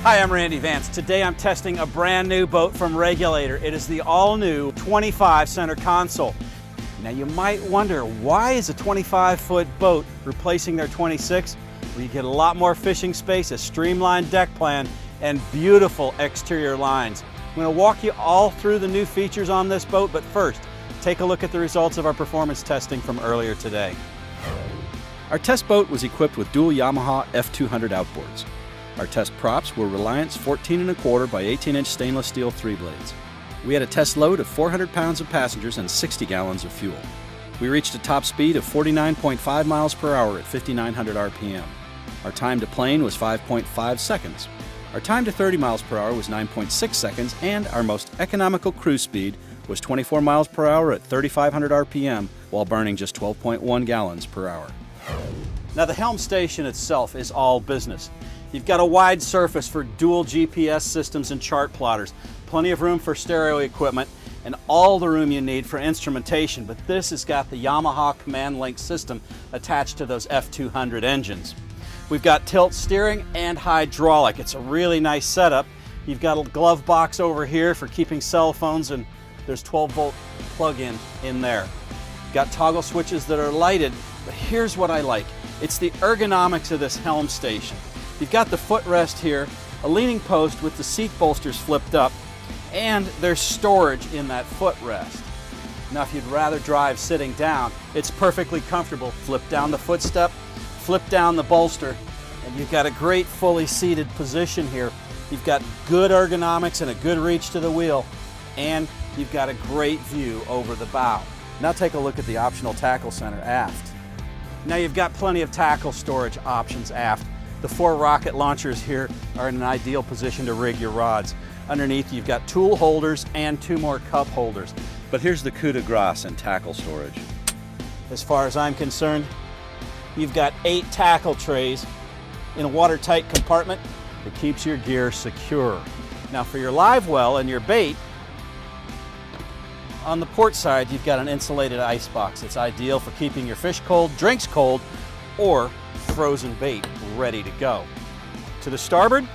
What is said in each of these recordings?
Hi, I'm Randy Vance. Today I'm testing a brand new boat from Regulator. It is the all-new 25 center console. Now you might wonder, why is a 25-foot boat replacing their 26? Well, you get a lot more fishing space, a streamlined deck plan, and beautiful exterior lines. I'm going to walk you all through the new features on this boat, but first, take a look at the results of our performance testing from earlier today. Our test boat was equipped with dual Yamaha F200 outboards. Our test props were Reliance 14 1/4 by 18-inch stainless steel 3-blades. We had a test load of 400 pounds of passengers and 60 gallons of fuel. We reached a top speed of 49.5 miles per hour at 5,900 RPM. Our time to plane was 5.5 seconds. Our time to 30 miles per hour was 9.6 seconds, and our most economical cruise speed was 24 miles per hour at 3,500 RPM while burning just 12.1 gallons per hour. Now the Helm Station itself is all business. You've got a wide surface for dual GPS systems and chart plotters, plenty of room for stereo equipment, and all the room you need for instrumentation, but this has got the Yamaha Command Link system attached to those F200 engines. We've got tilt steering and hydraulic. It's a really nice setup. You've got a glove box over here for keeping cell phones, and there's 12-volt plug-in in there. Got toggle switches that are lighted, but here's what I like. It's the ergonomics of this Helm Station. You've got the footrest here, a leaning post with the seat bolsters flipped up, and there's storage in that footrest. Now if you'd rather drive sitting down, it's perfectly comfortable. Flip down the footstep, flip down the bolster, and you've got a great fully seated position here. You've got good ergonomics and a good reach to the wheel, and you've got a great view over the bow. Now take a look at the optional tackle center aft. Now you've got plenty of tackle storage options aft. The 4 rocket launchers here are in an ideal position to rig your rods. Underneath you've got tool holders and 2 more cup holders. But here's the coup de grace in tackle storage. As far as I'm concerned, you've got 8 tackle trays in a watertight compartment that keeps your gear secure. Now for your live well and your bait, on the port side you've got an insulated ice box. It's ideal for keeping your fish cold, drinks cold, or frozen bait ready to go. To the starboard,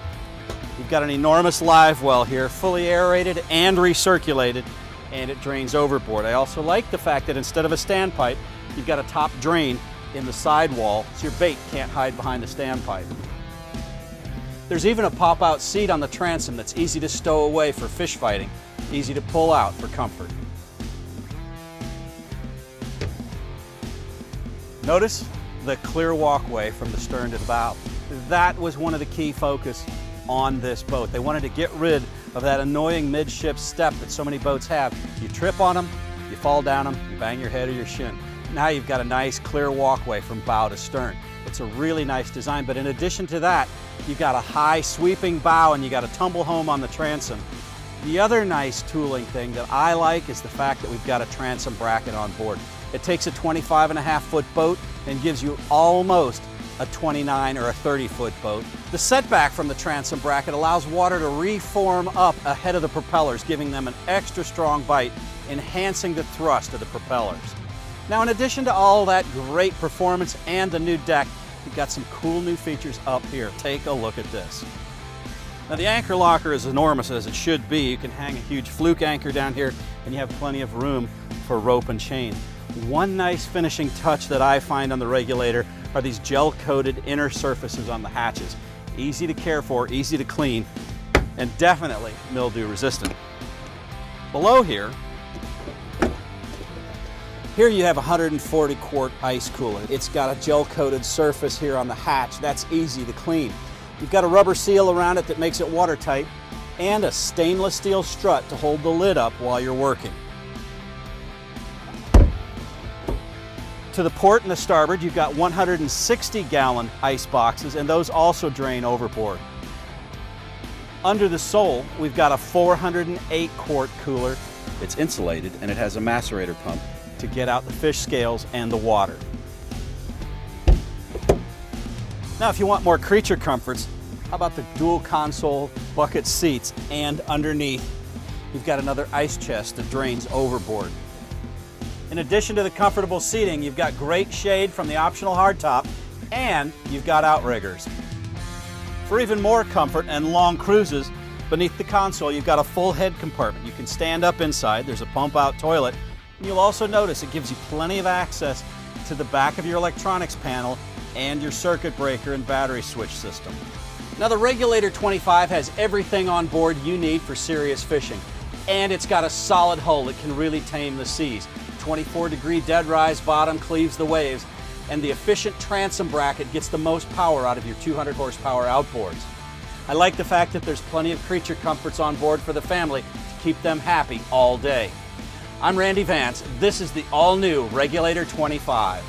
you've got an enormous live well here, fully aerated and recirculated, and it drains overboard. I also like the fact that instead of a standpipe, you've got a top drain in the sidewall so your bait can't hide behind the standpipe. There's even a pop-out seat on the transom that's easy to stow away for fish fighting, easy to pull out for comfort. Notice the clear walkway from the stern to the bow. That was one of the key focus on this boat. They wanted to get rid of that annoying midship step that so many boats have. You trip on them, you fall down them, you bang your head or your shin. Now you've got a nice clear walkway from bow to stern. It's a really nice design, but in addition to that, you've got a high sweeping bow and you got a tumble home on the transom. The other nice tooling thing that I like is the fact that we've got a transom bracket on board. It takes a 25.5-foot boat and gives you almost a 29 or a 30-foot boat. The setback from the transom bracket allows water to reform up ahead of the propellers, giving them an extra strong bite, enhancing the thrust of the propellers. Now, in addition to all that great performance and the new deck, you've got some cool new features up here. Take a look at this. Now, the anchor locker is enormous as it should be. You can hang a huge fluke anchor down here, and you have plenty of room for rope and chain. One nice finishing touch that I find on the Regulator are these gel-coated inner surfaces on the hatches. Easy to care for, easy to clean, and definitely mildew resistant. Below here you have a 140-quart ice cooler. It's got a gel-coated surface here on the hatch. That's easy to clean. You've got a rubber seal around it that makes it watertight, and a stainless steel strut to hold the lid up while you're working. To the port and the starboard, you've got 160-gallon ice boxes, and those also drain overboard. Under the sole, we've got a 408-quart cooler. It's insulated, and it has a macerator pump to get out the fish scales and the water. Now, if you want more creature comforts, how about the dual console bucket seats, and underneath, you've got another ice chest that drains overboard. In addition to the comfortable seating, you've got great shade from the optional hardtop, and you've got outriggers. For even more comfort and long cruises, beneath the console you've got a full head compartment. You can stand up inside, there's a pump-out toilet, and you'll also notice it gives you plenty of access to the back of your electronics panel and your circuit breaker and battery switch system. Now the Regulator 25 has everything on board you need for serious fishing, and it's got a solid hull that can really tame the seas. 24-degree dead rise bottom cleaves the waves, and the efficient transom bracket gets the most power out of your 200 horsepower outboards. I like the fact that there's plenty of creature comforts on board for the family to keep them happy all day. I'm Randy Vance. This is the all-new Regulator 25.